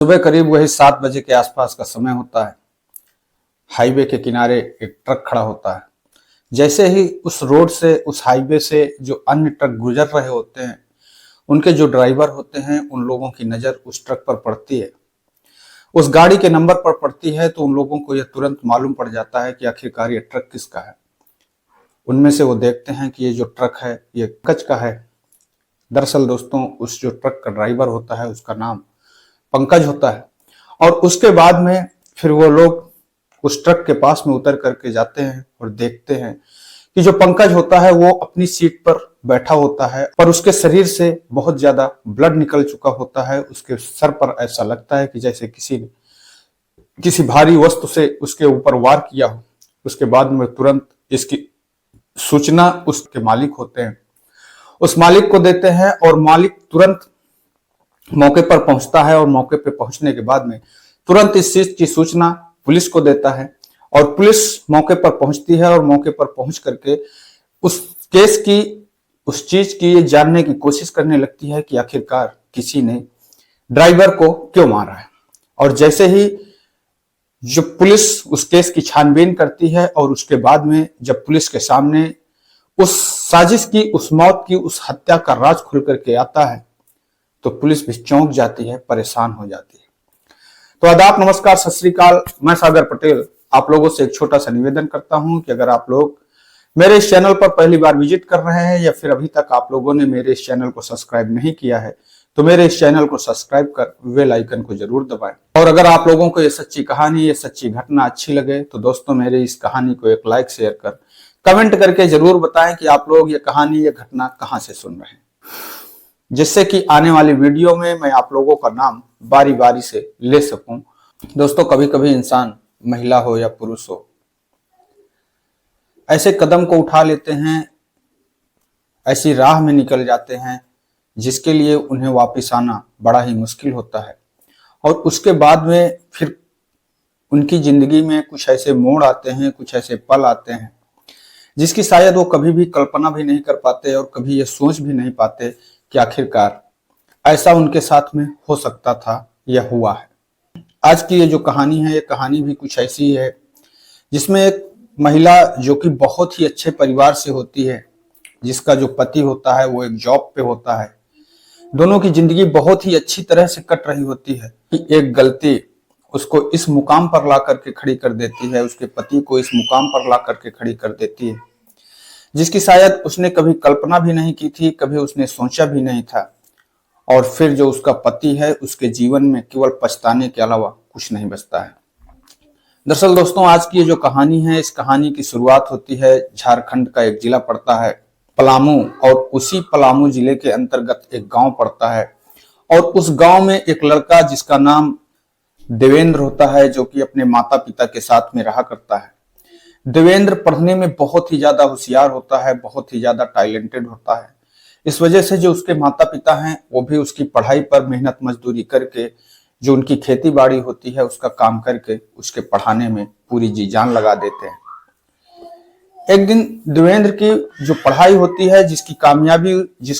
सुबह करीब वही 7 बजे के आसपास का समय होता है। हाईवे के किनारे एक ट्रक खड़ा होता है। जैसे ही उस रोड से, उस हाईवे से जो अन्य ट्रक गुजर रहे होते हैं, उनके जो ड्राइवर होते हैं, उन लोगों की नजर उस ट्रक पर पड़ती है, उस गाड़ी के नंबर पर पड़ती है। तो उन लोगों को यह तुरंत मालूम पड़ जाता है कि आखिरकार ये ट्रक किसका है। उनमें से वो देखते हैं कि ये जो ट्रक है ये पंकज का है। दरअसल दोस्तों, उस जो ट्रक का ड्राइवर होता है उसका नाम पंकज होता है। और उसके बाद में फिर वो लोग उस ट्रक के पास में उतर करके जाते हैं और देखते हैं कि जो पंकज होता है वो अपनी सीट पर बैठा होता है, पर उसके शरीर से बहुत ज्यादा ब्लड निकल चुका होता है। उसके सर पर ऐसा लगता है कि जैसे किसी भारी वस्तु से उसके ऊपर वार किया हो। उसके बाद में तुरंत इसकी सूचना उसके मालिक होते हैं, उस मालिक को देते हैं और मालिक तुरंत मौके पर पहुंचता है। और मौके पर पहुंचने के बाद में तुरंत इस चीज की सूचना पुलिस को देता है और पुलिस मौके पर पहुंचती है और मौके पर पहुंच करके उस केस की, उस चीज की ये जानने की कोशिश करने लगती है कि आखिरकार किसी ने ड्राइवर को क्यों मारा है। और जैसे ही जो पुलिस उस केस की छानबीन करती है और उसके बाद में जब पुलिस के सामने उस साजिश की, उस मौत की, उस हत्या का राज खुल करके आता है, तो पुलिस भी चौंक जाती है, परेशान हो जाती है। तो आदाब, नमस्कार, सत श्री अकाल। मैं सागर पटेल आप लोगों से एक छोटा सा निवेदन करता हूं कि अगर आप लोग मेरे इस चैनल पर पहली बार विजिट कर रहे हैं या फिर अभी तक आप लोगों ने मेरे इस चैनल को सब्सक्राइब नहीं किया है, तो मेरे इस चैनल को सब्सक्राइब कर बेल आइकन को जरूर दबाएं। और अगर आप लोगों को ये सच्ची कहानी, ये सच्ची घटना अच्छी लगे तो दोस्तों मेरे इस कहानी को एक लाइक, शेयर कर कमेंट करके जरूर बताएं कि आप लोग ये कहानी, ये घटना कहां से सुन रहे हैं, जिससे कि आने वाली वीडियो में मैं आप लोगों का नाम बारी बारी से ले सकूं। दोस्तों, कभी कभी इंसान, महिला हो या पुरुष हो, ऐसे कदम को उठा लेते हैं, ऐसी राह में निकल जाते हैं जिसके लिए उन्हें वापस आना बड़ा ही मुश्किल होता है। और उसके बाद में फिर उनकी जिंदगी में कुछ ऐसे मोड़ आते हैं, कुछ ऐसे पल आते हैं जिसकी शायद वो कभी भी कल्पना भी नहीं कर पाते और कभी ये सोच भी नहीं पाते कि आखिरकार ऐसा उनके साथ में हो सकता था या हुआ है। आज की ये जो कहानी है, ये कहानी भी कुछ ऐसी है जिसमें एक महिला जो कि बहुत ही अच्छे परिवार से होती है, जिसका जो पति होता है वो एक जॉब पे होता है, दोनों की जिंदगी बहुत ही अच्छी तरह से कट रही होती है कि एक गलती उसको इस मुकाम पर ला करके खड़ी कर देती है, उसके पति को इस मुकाम पर ला करके खड़ी कर देती है जिसकी शायद उसने कभी कल्पना भी नहीं की थी, कभी उसने सोचा भी नहीं था। और फिर जो उसका पति है, उसके जीवन में केवल पछताने के अलावा कुछ नहीं बचता है। दरअसल दोस्तों, आज की ये जो कहानी है, इस कहानी की शुरुआत होती है, झारखंड का एक जिला पड़ता है पलामू, और उसी पलामू जिले के अंतर्गत एक गांव पड़ता है। और उस गांव में एक लड़का जिसका नाम देवेंद्र होता है, जो कि अपने माता पिता के साथ में रहा करता है। देवेंद्र पढ़ने में बहुत ही ज्यादा होशियार होता है, बहुत ही ज्यादा टैलेंटेड होता है। इस वजह से जो उसके माता पिता हैं वो भी उसकी पढ़ाई पर मेहनत मजदूरी करके, जो उनकी खेती बाड़ी होती है उसका काम करके उसके पढ़ाने में पूरी जी जान लगा देते हैं। एक दिन देवेंद्र की जो पढ़ाई होती है, जिस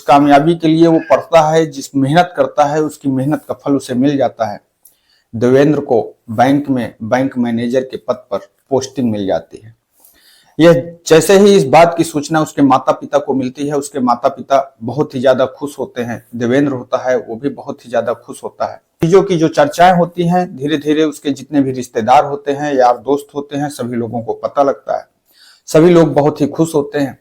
कामयाबी के लिए वो पढ़ता है, जिस मेहनत करता है, उसकी मेहनत का फल उसे मिल जाता है। देवेंद्र को बैंक में बैंक मैनेजर के पद पर पोस्टिंग मिल जाती है। यह जैसे ही इस बात की सूचना उसके माता पिता को मिलती है, उसके माता पिता बहुत ही ज्यादा खुश होते हैं। देवेंद्र होता है वो भी बहुत ही ज्यादा खुश होता है। चीजों की जो चर्चाएं होती हैं, धीरे धीरे उसके जितने भी रिश्तेदार होते हैं, यार दोस्त होते हैं, सभी लोगों को पता लगता है। सभी लोग बहुत ही खुश होते हैं।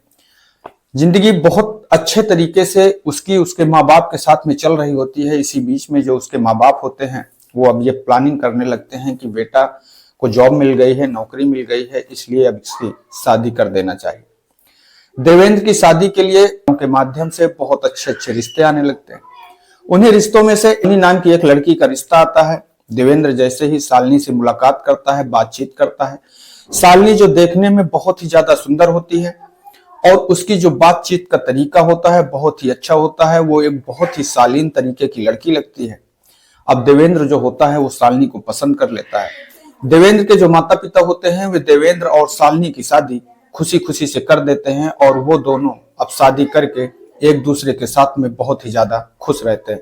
जिंदगी बहुत अच्छे तरीके से उसके माँ बाप के साथ में चल रही होती है। इसी बीच में जो उसके माँ बाप होते हैं वो अब ये प्लानिंग करने लगते हैं कि बेटा को जॉब मिल गई है, नौकरी मिल गई है, इसलिए अब इसकी शादी कर देना चाहिए। देवेंद्र की शादी के लिए के माध्यम से बहुत अच्छे अच्छे रिश्ते आने लगते हैं। उन्हीं रिश्तों में से इन्हीं नाम की एक लड़की का रिश्ता आता है। देवेंद्र जैसे ही शालिनी से मुलाकात करता है, बातचीत करता है, शालिनी जो देखने में बहुत ही ज्यादा सुंदर होती है और उसकी जो बातचीत का तरीका होता है बहुत ही अच्छा होता है। वो एक बहुत ही शालीन तरीके की लड़की लगती है। अब देवेंद्र जो होता है वो शालिनी को पसंद कर लेता है। देवेंद्र के जो माता पिता होते हैं वे देवेंद्र और शालिनी की शादी खुशी खुशी से कर देते हैं और वो दोनों अब शादी करके एक दूसरे के साथ में बहुत ही ज्यादा खुश रहते हैं।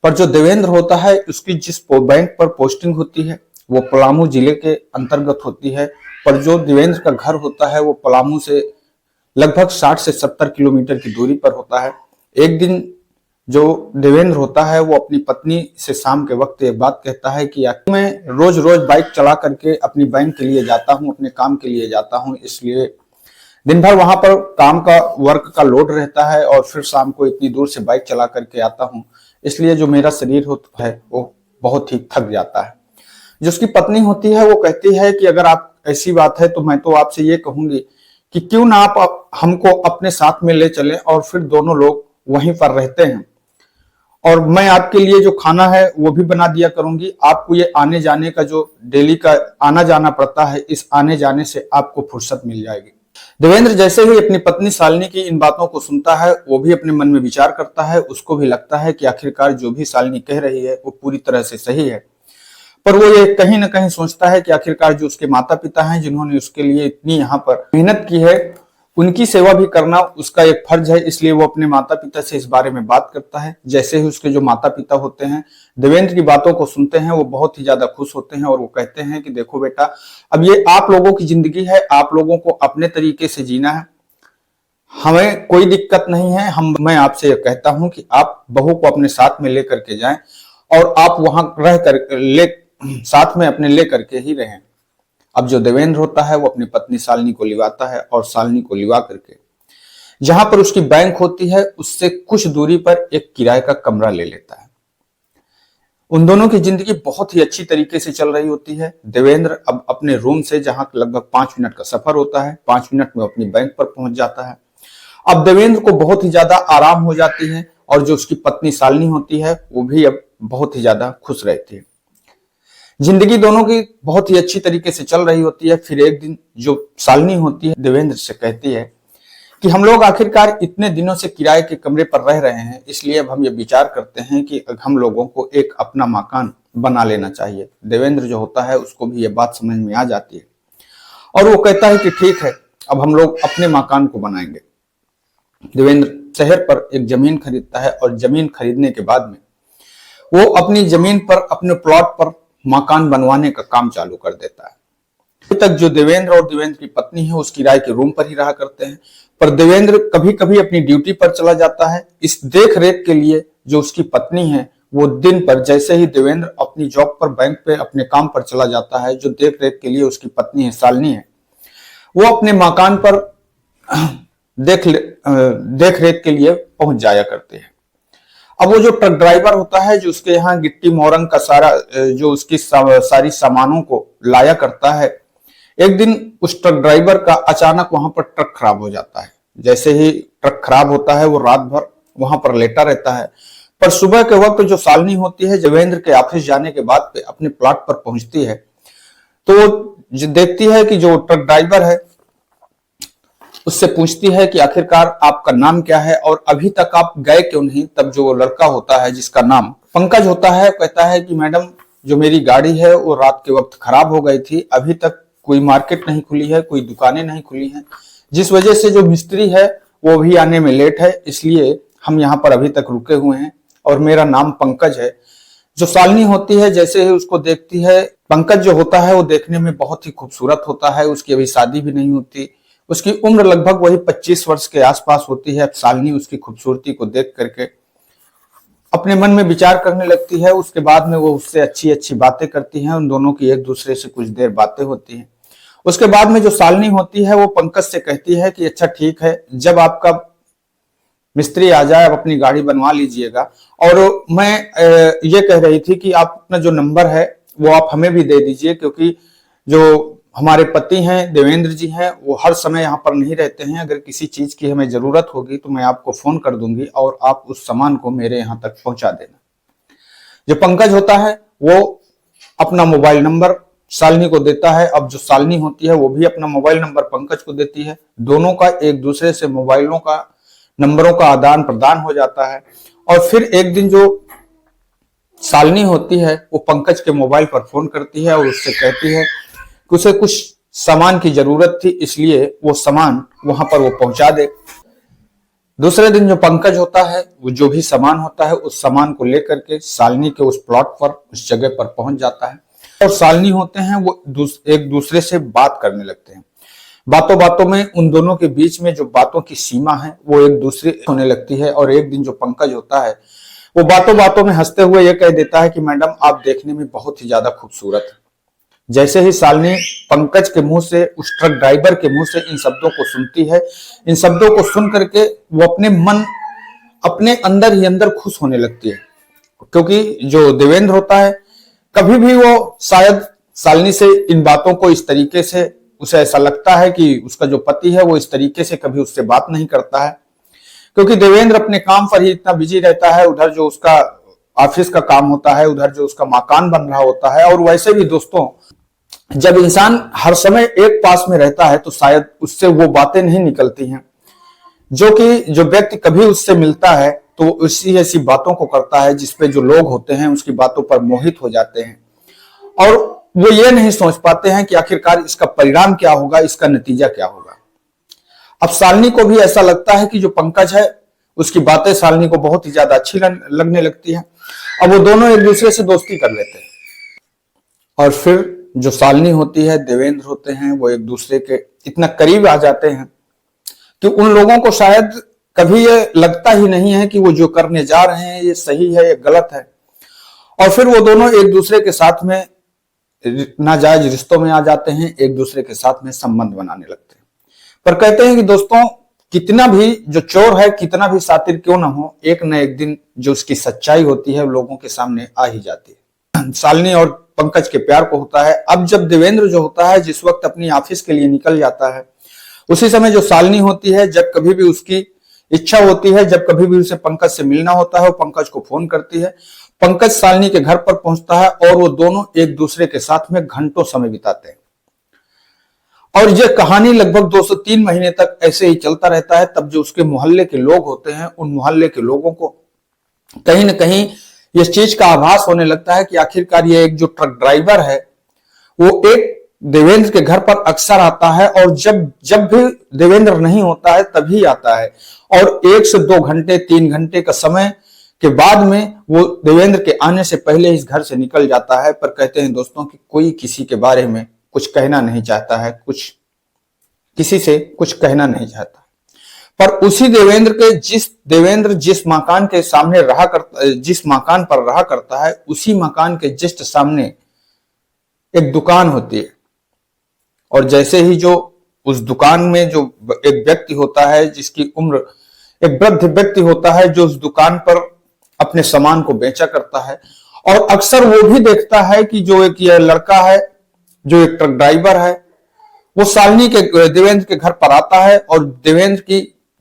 पर जो देवेंद्र होता है उसकी जिस बैंक पर पोस्टिंग होती है वो पलामू जिले के अंतर्गत होती है, पर जो देवेंद्र का घर होता है वो पलामू से लगभग 60 से 70 किलोमीटर की दूरी पर होता है। एक दिन जो देवेंद्र होता है वो अपनी पत्नी से शाम के वक्त एक बात कहता है कि मैं रोज रोज बाइक चला करके अपनी बैंक के लिए जाता हूं, अपने काम के लिए जाता हूं, इसलिए दिन भर वहां पर काम का वर्क का लोड रहता है और फिर शाम को इतनी दूर से बाइक चला करके आता हूं, इसलिए जो मेरा शरीर होता है वो बहुत ही थक जाता है। जो उसकी पत्नी होती है वो कहती है कि अगर आप ऐसी बात है तो मैं तो आपसे ये कहूंगी कि क्यों ना आप हमको अपने साथ में ले चलें और फिर दोनों लोग वहीं पर रहते हैं और मैं आपके लिए जो खाना है वो भी बना दिया करूंगी। आपको ये आने जाने का जो डेली का आना जाना पड़ता है, इस आने जाने से आपको फुर्सत मिल जाएगी। देवेंद्र जैसे ही अपनी पत्नी शालिनी की इन बातों को सुनता है वो भी अपने मन में विचार करता है। उसको भी लगता है कि आखिरकार जो भी शालिनी कह रही है वो पूरी तरह से सही है, पर वो ये कहीं ना कहीं सोचता है कि आखिरकार जो उसके माता पिता हैं जिन्होंने उसके लिए इतनी यहाँ पर मेहनत की है, उनकी सेवा भी करना उसका एक फर्ज है, इसलिए वो अपने माता पिता से इस बारे में बात करता है। जैसे ही उसके जो माता पिता होते हैं देवेंद्र की बातों को सुनते हैं वो बहुत ही ज्यादा खुश होते हैं और वो कहते हैं कि देखो बेटा, अब ये आप लोगों की जिंदगी है, आप लोगों को अपने तरीके से जीना है, हमें कोई दिक्कत नहीं है। मैं आपसे यह कहता हूं कि आप बहू को अपने साथ में लेकर के जाएं और आप वहां रह कर साथ में अपने ले करके ही रहें। अब जो देवेंद्र होता है वो अपनी पत्नी शालिनी को लिवाता है और शालिनी को लिवा करके जहां पर उसकी बैंक होती है उससे कुछ दूरी पर एक किराए का कमरा ले लेता है। उन दोनों की जिंदगी बहुत ही अच्छी तरीके से चल रही होती है। देवेंद्र अब अपने रूम से जहां लगभग 5 मिनट का सफर होता है, 5 मिनट में अपनी बैंक पर पहुंच जाता है। अब देवेंद्र को बहुत ही ज्यादा आराम हो जाती है और जो उसकी पत्नी शालिनी होती है वो भी अब बहुत ही ज्यादा खुश रहती है। जिंदगी दोनों की बहुत ही अच्छी तरीके से चल रही होती है। फिर एक दिन जो शालिनी होती है देवेंद्र से कहती है कि हम लोग आखिरकार इतने दिनों से किराए के कमरे पर रह रहे हैं, इसलिए अब हम ये विचार करते हैं कि हम लोगों को एक अपना मकान बना लेना चाहिए। देवेंद्र जो होता है उसको भी ये बात समझ में आ जाती है और वो कहता है कि ठीक है, अब हम लोग अपने मकान को बनाएंगे। देवेंद्र शहर पर एक जमीन खरीदता है और जमीन खरीदने के बाद में वो अपनी जमीन पर अपने प्लॉट पर मकान बनवाने का काम चालू कर देता है। अभी तक जो देवेंद्र और देवेंद्र की पत्नी है उस किराए के रूम पर ही रहा करते हैं, पर देवेंद्र कभी कभी अपनी ड्यूटी पर चला जाता है। इस देख रेख के लिए जो उसकी पत्नी है वो दिन पर जैसे ही देवेंद्र अपनी जॉब पर बैंक पे अपने काम पर चला जाता है, जो देख रेख के लिए उसकी पत्नी है शालिनी है, वो अपने मकान पर देख रेख के लिए पहुंच जाया करते हैं। अब वो जो ट्रक ड्राइवर होता है जो उसके यहाँ गिट्टी मोरंग का सारा जो उसकी सारी सामानों को लाया करता है, एक दिन उस ट्रक ड्राइवर का अचानक वहां पर ट्रक खराब हो जाता है। जैसे ही ट्रक खराब होता है वो रात भर वहां पर लेटा रहता है, पर सुबह के वक्त जो शालिनी होती है देवेंद्र के ऑफिस जाने के बाद पे अपने प्लॉट पर पहुंचती है तो जो देखती है कि जो ट्रक ड्राइवर है उससे पूछती है कि आखिरकार आपका नाम क्या है और अभी तक आप गए क्यों नहीं। तब जो लड़का होता है जिसका नाम पंकज होता है कहता है कि मैडम जो मेरी गाड़ी है वो रात के वक्त खराब हो गई थी, अभी तक कोई मार्केट नहीं खुली है, कोई दुकानें नहीं खुली हैं, जिस वजह से जो मिस्त्री है वो भी आने में लेट है, इसलिए हम यहाँ पर अभी तक रुके हुए हैं और मेरा नाम पंकज है। जो शालिनी होती है जैसे ही उसको देखती है, पंकज जो होता है वो देखने में बहुत ही खूबसूरत होता है, उसकी अभी शादी भी नहीं होती, उसकी उम्र लगभग वही 25 वर्ष के आसपास होती है। शालिनी उसकी खूबसूरती को देख करके अपने मन में विचार करने लगती है। उसके बाद में वो उससे अच्छी अच्छी बातें करती हैं, उन दोनों की एक दूसरे से कुछ देर बातें होती हैं। उसके बाद में जो शालिनी होती है वो पंकज से कहती है कि अच्छा ठीक है, जब आपका मिस्त्री आ जाए आप अपनी गाड़ी बनवा लीजिएगा। और मैं ये कह रही थी कि आप अपना जो नंबर है वो आप हमें भी दे दीजिए, क्योंकि जो हमारे पति हैं देवेंद्र जी हैं वो हर समय यहाँ पर नहीं रहते हैं, अगर किसी चीज की हमें जरूरत होगी तो मैं आपको फोन कर दूंगी और आप उस सामान को मेरे यहाँ तक पहुंचा देना। जो पंकज होता है वो अपना मोबाइल नंबर शालिनी को देता है। अब जो शालिनी होती है वो भी अपना मोबाइल नंबर पंकज को देती है, दोनों का एक दूसरे से मोबाइलों का नंबरों का आदान प्रदान हो जाता है। और फिर एक दिन जो शालिनी होती है वो पंकज के मोबाइल पर फोन करती है और उससे कहती है कि उसे कुछ सामान की जरूरत थी, इसलिए वो सामान वहां पर वो पहुंचा दे। दूसरे दिन जो पंकज होता है वो जो भी सामान होता है उस सामान को लेकर के शालिनी के उस प्लॉट पर, उस जगह पर पहुंच जाता है और शालिनी होते हैं वो एक दूसरे से बात करने लगते हैं। बातों बातों में उन दोनों के बीच में जो बातों की सीमा है वो एक दूसरे होने लगती है। और एक दिन जो पंकज होता है वो बातों बातों में हंसते हुए ये कह देता है कि मैडम आप देखने में बहुत ही ज्यादा खूबसूरत है। जैसे ही शालिनी पंकज के मुंह से, उस ट्रक ड्राइवर के मुंह से इन शब्दों को सुनती है, इन शब्दों को सुन करके वो अपने अंदर ही अंदर खुश होने लगती है। क्योंकि जो देवेंद्र होता है कभी भी वो शायद शालिनी से इन बातों को इस तरीके से, उसे ऐसा लगता है कि उसका जो पति है वो इस तरीके से कभी उससे बात नहीं करता है। क्योंकि देवेंद्र अपने काम पर ही इतना बिजी रहता है, उधर जो उसका ऑफिस का काम होता है, उधर जो उसका मकान बन रहा होता है। और वैसे भी दोस्तों, जब इंसान हर समय एक पास में रहता है तो शायद उससे वो बातें नहीं निकलती हैं जो व्यक्ति कभी उससे मिलता है तो उसी ऐसी बातों को करता है जिसपे जो लोग होते हैं उसकी बातों पर मोहित हो जाते हैं और वो ये नहीं सोच पाते हैं कि आखिरकार इसका परिणाम क्या होगा, इसका नतीजा क्या होगा। अब शालिनी को भी ऐसा लगता है कि जो पंकज है उसकी बातें शालिनी को बहुत ही ज्यादा अच्छी लगने लगती है। अब वो दोनों एक दूसरे से दोस्ती कर लेते हैं और फिर जो शालिनी होती है, देवेंद्र होते हैं, वो एक दूसरे के इतना करीब आ जाते हैं कि उन लोगों को शायद कभी ये लगता ही नहीं है कि वो जो करने जा रहे हैं ये सही है, ये गलत है। और फिर वो दोनों एक दूसरे के साथ में नाजायज रिश्तों में आ जाते हैं, एक दूसरे के साथ में संबंध बनाने लगते हैं। पर कहते हैं कि दोस्तों, कितना भी जो चोर है, कितना भी शातिर क्यों ना हो, एक न एक दिन जो उसकी सच्चाई होती है वो लोगों के सामने आ ही जाती है। शालिनी और पंकज के प्यार को होता है। अब जब देवेंद्र जो होता है जिस वक्त अपनी ऑफिस के लिए निकल जाता है, उसी समय जो शालिनी होती है, जब कभी भी उसकी इच्छा होती है, जब कभी भी उसे पंकज से मिलना होता है, वो पंकज को फोन करती है। पंकज शालिनी के घर पर पहुंचता है और वो दोनों एक दूसरे के साथ में घंटों समय बिताते हैं। और यह कहानी लगभग 2 से 3 महीने तक ऐसे ही चलता रहता है। तब जो उसके मोहल्ले के लोग होते हैं, उन मोहल्ले के लोगों को कहीं ना कहीं इस चीज का आभास होने लगता है कि आखिरकार ये एक जो ट्रक ड्राइवर है वो एक देवेंद्र के घर पर अक्सर आता है और जब भी देवेंद्र नहीं होता है तभी आता है। और 1 से 2 घंटे 3 घंटे का समय के बाद में वो देवेंद्र के आने से पहले इस घर से निकल जाता है। पर कहते हैं दोस्तों कि कोई किसी के बारे में कुछ कहना नहीं चाहता है, किसी से कुछ कहना नहीं चाहता। पर उसी देवेंद्र जिस मकान के सामने जिस मकान पर रहा करता है, उसी मकान के जस्ट सामने एक दुकान होती है। और जैसे ही जो उस दुकान में जो एक व्यक्ति होता है, जिसकी उम्र, एक वृद्ध व्यक्ति होता है जो उस दुकान पर अपने सामान को बेचा करता है। और अक्सर वो भी देखता है कि जो एक यह लड़का है, जो एक ट्रक ड्राइवर है, वो शालिनी के देवेंद्र के घर पर आता है। और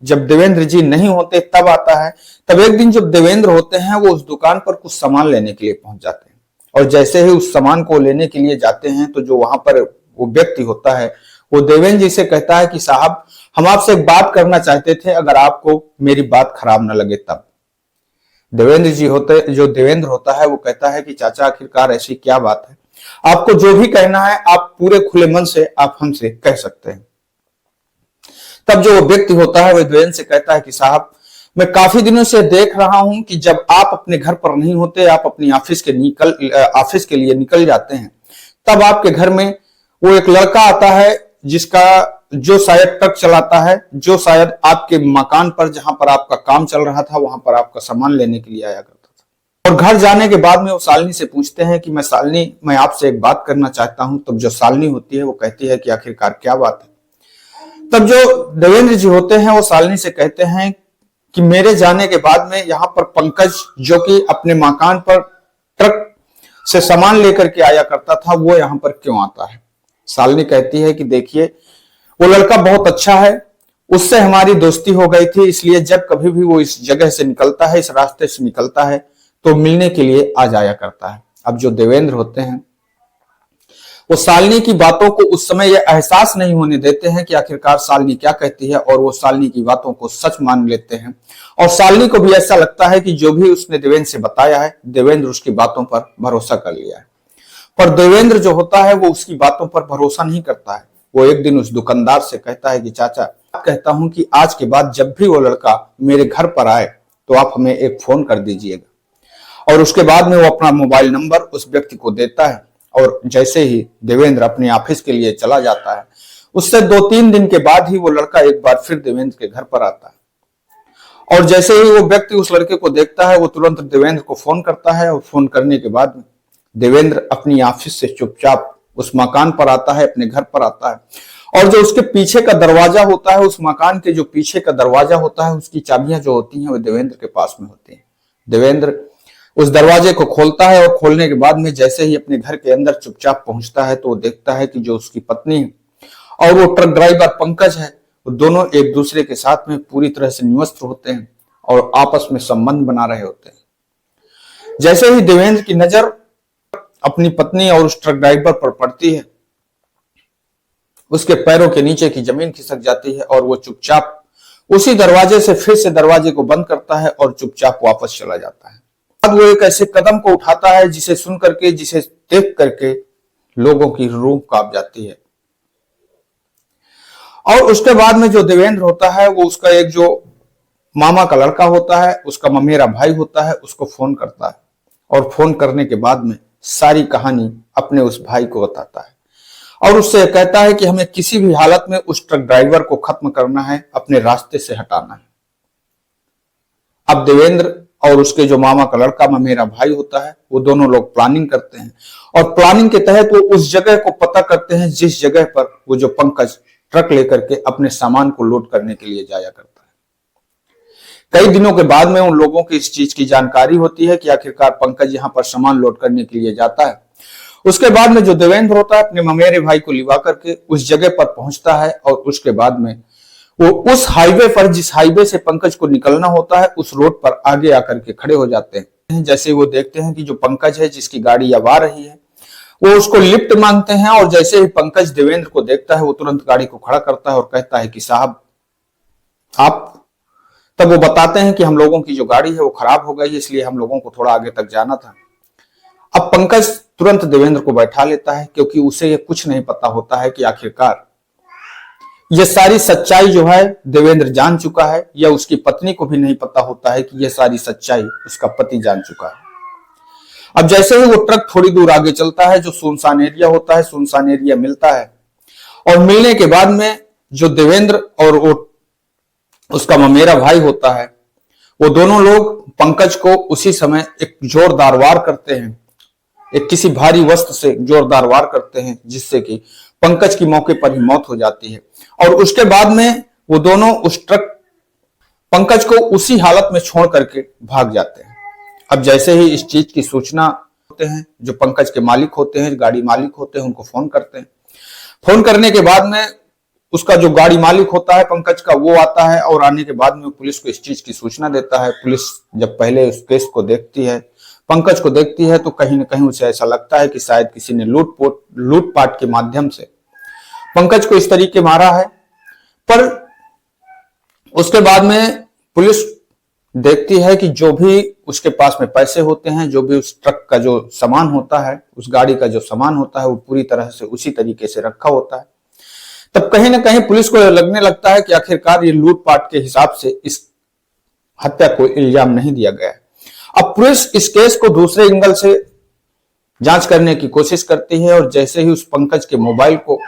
जब देवेंद्र जी नहीं होते तब आता है। तब एक दिन जब देवेंद्र होते हैं वो उस दुकान पर कुछ सामान लेने के लिए पहुंच जाते हैं। और जैसे ही उस सामान को लेने के लिए जाते हैं तो जो वहां पर वो व्यक्ति होता है वो देवेंद्र जी से कहता है कि साहब, हम आपसे एक बात करना चाहते थे, अगर आपको मेरी बात खराब ना लगे तब। जो देवेंद्र होता है वो कहता है कि चाचा, आखिरकार ऐसी क्या बात है, आपको जो भी कहना है आप पूरे खुले मन से आप हमसे कह सकते हैं। तब जो वो व्यक्ति होता है वो देवेंद्र से कहता है कि साहब, मैं काफी दिनों से देख रहा हूं कि जब आप अपने घर पर नहीं होते, आप अपनी ऑफिस के लिए निकल जाते हैं, तब आपके घर में वो एक लड़का आता है जो शायद ट्रक चलाता है, जो शायद आपके मकान पर, जहां पर आपका काम चल रहा था, वहां पर आपका सामान लेने के लिए आया करता था। और घर जाने के बाद में वो शालिनी से पूछते हैं कि शालिनी, मैं आपसे एक बात करना चाहता हूं। तब जो शालिनी होती है वो कहती है कि आखिरकार क्या बात है। तब जो देवेंद्र जी होते हैं वो शालिनी से कहते हैं कि मेरे जाने के बाद में यहाँ पर पंकज, जो कि अपने मकान पर ट्रक से सामान लेकर के आया करता था, वो यहाँ पर क्यों आता है। शालिनी कहती है कि देखिए, वो लड़का बहुत अच्छा है, उससे हमारी दोस्ती हो गई थी, इसलिए जब कभी भी वो इस जगह से निकलता है, इस रास्ते से निकलता है, तो मिलने के लिए आ जाया करता है। अब जो देवेंद्र होते हैं वो शालिनी की बातों को उस समय यह एहसास नहीं होने देते हैं कि आखिरकार शालिनी क्या कहती है, और वो शालिनी की बातों को सच मान लेते हैं। और शालिनी को भी ऐसा लगता है कि जो भी उसने देवेंद्र से बताया है, देवेंद्र उसकी बातों पर भरोसा कर लिया है। पर देवेंद्र जो होता है वो उसकी बातों पर भरोसा नहीं करता है। वो एक दिन उस दुकानदार से कहता है कि चाचा, कहता हूं कि आज के बाद जब भी वो लड़का मेरे घर पर आए तो आप हमें एक फोन कर दीजिएगा। और उसके बाद में वो अपना मोबाइल नंबर उस व्यक्ति को देता है और जैसे ही देवेंद्र अपने ऑफिस के लिए चला जाता है, उससे 2-3 दिन के बाद ही वो लड़का एक बार फिर देवेंद्र के घर पर आता है। और जैसे ही वो व्यक्ति उस लड़के को देखता है, वो तुरंत देवेंद्र को फोन करता है और फोन करने के बाद में देवेंद्र अपनी ऑफिस से चुपचाप उस मकान पर आता है, अपने घर पर आता है। और जो उसके पीछे का दरवाजा होता है, उस मकान के जो पीछे का दरवाजा होता है, उसकी चाबियां जो होती हैं वो देवेंद्र के पास में होती हैं। देवेंद्र उस दरवाजे को खोलता है और खोलने के बाद में जैसे ही अपने घर के अंदर चुपचाप पहुंचता है तो वो देखता है कि जो उसकी पत्नी है और वो ट्रक ड्राइवर पंकज है, वो दोनों एक दूसरे के साथ में पूरी तरह से निवस्त्र होते हैं और आपस में संबंध बना रहे होते हैं। जैसे ही देवेंद्र की नजर अपनी पत्नी और उस ट्रक ड्राइवर पर पड़ती है, उसके पैरों के नीचे की जमीन खिसक जाती है और वो चुपचाप उसी दरवाजे से फिर से दरवाजे को बंद करता है और चुपचाप वापस चला जाता है। अब वो एक ऐसे कदम को उठाता है जिसे सुन करके, जिसे देख करके लोगों की रूह कांप जाती है। और उसके बाद में जो देवेंद्र होता है, वो उसका एक जो मामा का लड़का होता है, उसका ममेरा भाई होता है, उसको फोन करता है और फोन करने के बाद में सारी कहानी अपने उस भाई को बताता है और उससे कहता है कि हमें किसी भी हालत में उस ट्रक ड्राइवर को खत्म करना है, अपने रास्ते से हटाना है। अब देवेंद्र और उसके जो मामा का लड़का ममेरा भाई होता है, वो दोनों लोग प्लानिंग करते हैं और प्लानिंग के तहत वो उस जगह को पता करते हैं जिस जगह पर वो जो पंकज ट्रक लेकर के अपने सामान को लोड करने के लिए जाया करता है। कई दिनों के बाद में उन लोगों को इस चीज की जानकारी होती है कि आखिरकार पंकज यहां पर सामान लोड करने के लिए जाता है। उसके बाद में जो देवेंद्र होता है, अपने ममेरे भाई को लिवा करके उस जगह पर पहुंचता है और उसके बाद में वो उस हाईवे पर, जिस हाईवे से पंकज को निकलना होता है, उस रोड पर आगे आकर के खड़े हो जाते हैं। जैसे वो देखते हैं कि जो पंकज है, जिसकी गाड़ी अब आ रही है, वो उसको लिफ्ट मांगते हैं और जैसे ही पंकज देवेंद्र को देखता है, वो तुरंत गाड़ी को खड़ा करता है और कहता है कि साहब आप। तब वो बताते हैं कि हम लोगों की जो गाड़ी है वो खराब हो गई, इसलिए हम लोगों को थोड़ा आगे तक जाना था। अब पंकज तुरंत देवेंद्र को बैठा लेता है, क्योंकि उसे ये कुछ नहीं पता होता है कि आखिरकार ये सारी सच्चाई जो है देवेंद्र जान चुका है, या उसकी पत्नी को भी नहीं पता होता है कि ये सारी सच्चाई उसका पति जान चुका है। अब जैसे ही वो ट्रक थोड़ी दूर आगे चलता है, जो सुनसान एरिया होता है, सुनसान एरिया मिलता है और मिलने के बाद में जो देवेंद्र और वो उसका ममेरा भाई होता है, वो दोनों लोग पंकज को उसी समय एक जोरदार वार करते हैं, एक किसी भारी वस्त्र से जोरदार वार करते हैं, जिससे कि पंकज की मौके पर ही मौत हो जाती है। और उसके बाद में वो दोनों उस ट्रक पंकज को उसी हालत में छोड़ करके भाग जाते हैं। अब जैसे ही इस चीज की सूचना होते हैं, जो पंकज के मालिक होते हैं, गाड़ी मालिक होते हैं, उनको फोन करते हैं। फोन करने के बाद में उसका जो गाड़ी मालिक होता है पंकज का, वो आता है और आने के बाद में पुलिस को इस चीज की सूचना देता है। पुलिस जब पहले उस केस को देखती है, पंकज को देखती है, तो कहीं ना कहीं उसे ऐसा लगता है कि शायद किसी ने लूटपाट के माध्यम से पंकज को इस तरीके मारा है। पर उसके बाद में पुलिस देखती है कि जो भी उसके पास में पैसे होते हैं, जो भी उस ट्रक का जो सामान होता है, उस गाड़ी का जो सामान होता है, वो पूरी तरह से उसी तरीके से रखा होता है। तब कहीं ना कहीं पुलिस को लगने लगता है कि आखिरकार ये लूटपाट के हिसाब से इस हत्या को इल्जाम नहीं दिया गया है। अब पुलिस इस केस को दूसरे एंगल से जांच करने की कोशिश करती है और जैसे ही उस पंकज के मोबाइल को,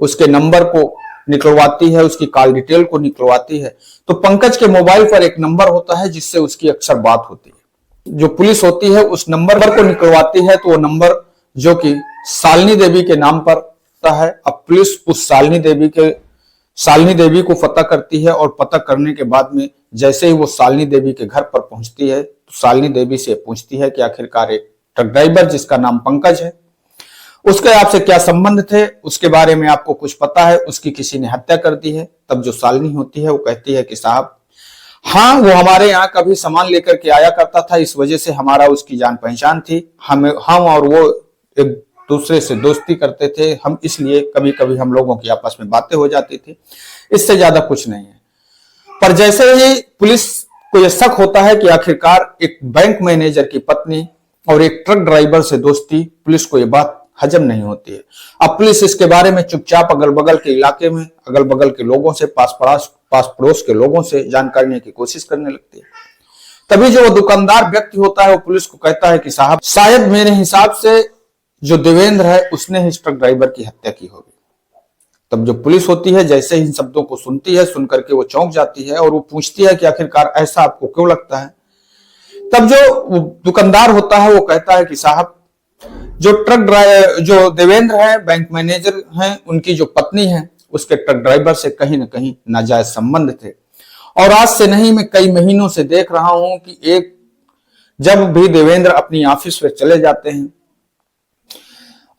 उसके नंबर को निकलवाती है, उसकी कॉल डिटेल को निकलवाती है, तो पंकज के मोबाइल पर एक नंबर होता है जिससे उसकी अक्सर बात होती है। जो पुलिस होती है उस नंबर को निकलवाती है, तो वो नंबर जो कि शालिनी देवी के नाम पर होता है। अब पुलिस उस शालिनी देवी को पता करती है और पता करने के बाद में जैसे ही वो शालिनी देवी के घर पर पहुंचती है, तो शालिनी देवी से पूछती है कि आखिरकार एक ट्रक ड्राइवर जिसका नाम पंकज है, उसके आपसे क्या संबंध थे, उसके बारे में आपको कुछ पता है, उसकी किसी ने हत्या कर दी है। तब जो शालिनी होती है वो कहती है कि साहब हाँ, वो हमारे यहाँ कभी सामान लेकर के आया करता था, इस वजह से हमारा उसकी जान पहचान थी, हम और वो एक दूसरे से दोस्ती करते थे, हम इसलिए कभी कभी हम लोगों की आपस में बातें हो जाती थी, इससे ज्यादा कुछ नहीं है। पर जैसे ही पुलिस को यह शक होता है कि आखिरकार एक बैंक मैनेजर की पत्नी और एक ट्रक ड्राइवर से दोस्ती, पुलिस को यह बात हजम नहीं होती है। अब पुलिस इसके बारे में चुपचाप अगल बगल के इलाके में, अगल बगल के लोगों से, पास पड़ोस के लोगों से जानकारी लेने की कोशिश करने लगती है। तभी जो वो दुकानदार व्यक्ति होता है वो पुलिस को कहता है कि साहब, शायद मेरे हिसाब से जो देवेंद्र है उसने ही ट्रक ड्राइवर की हत्या की होगी। तब जो पुलिस होती है जैसे ही इन शब्दों को सुनती है, सुनकर के वो चौंक जाती है और वो पूछती है कि आखिरकार ऐसा आपको क्यों लगता है। तब जो दुकानदार होता है वो कहता है कि साहब, जो देवेंद्र है, बैंक मैनेजर हैं, उनकी जो पत्नी है उसके ट्रक ड्राइवर से कहीं ना कहीं नाजायज संबंध थे। और आज से नहीं, मैं कई महीनों से देख रहा हूं कि जब भी देवेंद्र अपनी ऑफिस में चले जाते हैं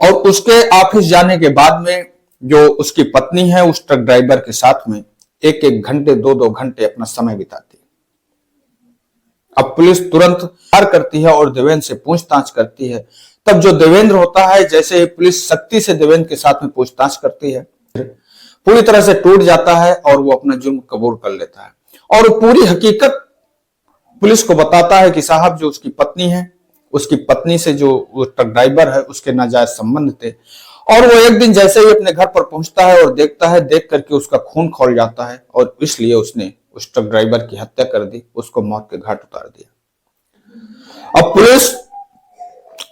और उसके ऑफिस जाने के बाद में जो उसकी पत्नी है उस ट्रक ड्राइवर के साथ में 1-1 घंटे 2-2 घंटे अपना समय बिताती है। अब पुलिस तुरंत कार्य करती है और देवेंद्र से पूछताछ करती है। तब जो देवेंद्र होता है, जैसे ही पुलिस सख्ती से देवेंद्र के साथ में पूछताछ करती है, पूरी तरह से टूट जाता है और वो अपना जुर्म कबूल कर लेता है और पूरी हकीकत पुलिस को बताता है कि साहब, जो उसकी पत्नी है, उसकी पत्नी से जो वो ट्रक ड्राइवर है उसके नाजायज संबंध थे। और वो एक दिन जैसे ही अपने घर पर पहुंचता है और देखता है, देख करके उसका खून खौल जाता है और इसलिए उसने उस ट्रक ड्राइवर की हत्या कर दी, उसको मौत के घाट उतार दिया। अब पुलिस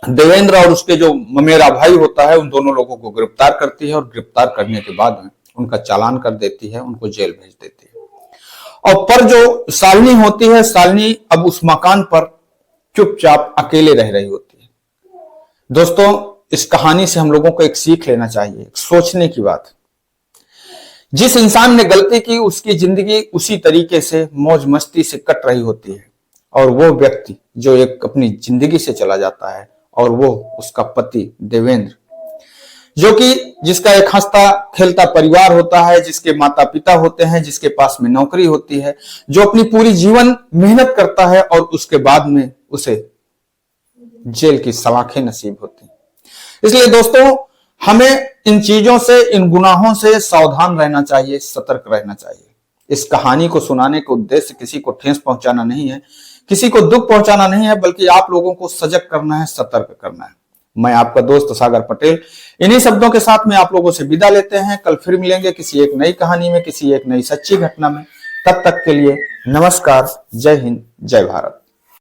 देवेंद्र और उसके जो ममेरा भाई होता है उन दोनों लोगों को गिरफ्तार करती है और गिरफ्तार करने के बाद में उनका चालान कर देती है, उनको जेल भेज देती है। और पर जो शालिनी होती है, शालिनी अब उस मकान पर चुपचाप अकेले रह रही होती है। दोस्तों, इस कहानी से हम लोगों को एक सीख लेना चाहिए, एक सोचने की बात। जिस इंसान ने गलती की उसकी जिंदगी उसी तरीके से मौज मस्ती से कट रही होती है, और वो व्यक्ति जो एक अपनी जिंदगी से चला जाता है और वो उसका पति देवेंद्र, जो कि जिसका एक हंसता खेलता परिवार होता है, जिसके माता पिता होते हैं, जिसके पास में नौकरी होती है, जो अपनी पूरी जीवन मेहनत करता है और उसके बाद में उसे जेल की सलाखें नसीब होती हैं। इसलिए दोस्तों, हमें इन चीजों से, इन गुनाहों से सावधान रहना चाहिए, सतर्क रहना चाहिए। इस कहानी को सुनाने का उद्देश्य किसी को ठेस पहुंचाना नहीं है, किसी को दुख पहुंचाना नहीं है, बल्कि आप लोगों को सजग करना है, सतर्क करना है। मैं आपका दोस्त सागर पटेल इन्हीं शब्दों के साथ में आप लोगों से विदा लेते हैं। कल फिर मिलेंगे किसी एक नई कहानी में, किसी एक नई सच्ची घटना में। तब तक के लिए नमस्कार, जय हिंद, जय भारत।